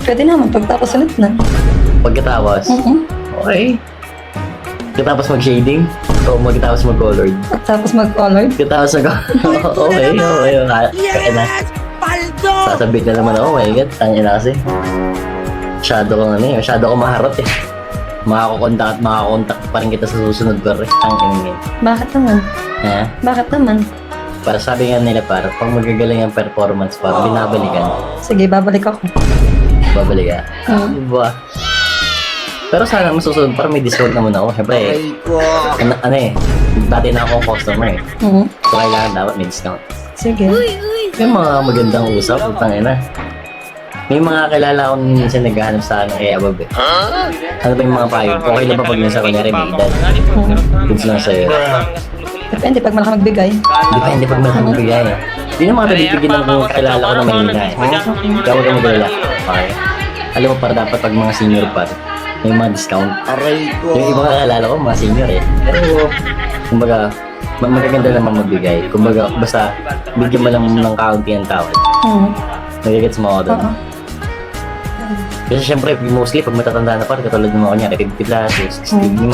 Pwede naman, pagtapos ulit na. Pagkatapos? Okay. Pagkatapos mag-shading? O magkatapos mag-colored? Pagtapos mag-colored. Pagkatapos okay. Kaya na. Sasabit na naman ako, my God. Tangin na kasi. Masyado kang masyado kang maharap eh. Makakontak pa rin kita sa susunod ko rin. Tangin yun. Bakit naman? Ha? Bakit naman? Para sabi nga nila, para pag magagaling ang performance, para binabalikan. Sige, babalik ako. Babalik ka. Diba? Pero sana masusunod, para may discount naman ako. Siyempre dati na akong customer eh. So kailangan dapat may discount. Sige. May mga magandang usap, tangin na. May mga kilala akong minsan naghahanap sa akin above eh. Ano ba yung mga payo? Okay lang ba pag nasa kunyari may edad? Goods lang sa'yo. Depende pag malaki magbigay. Depende pag malaki magbigay eh. Hindi naman kita bibigyan ng kung kakilala ko na may hina eh. Kaya huwag ka magalala. Okay? Alam mo para dapat pag mga senior pa, may mga discount. Yung ibang kakilala ko, mga senior eh. Pero, kumbaga, magaganda naman magbigay. Kumbaga, basta bigyan mo lang ng kaunti ang tawad. Nagigets mo ako doon. Kasi syempre, mostly pag matatanda na par, katulad ng mga kanya, 50 plus, 60,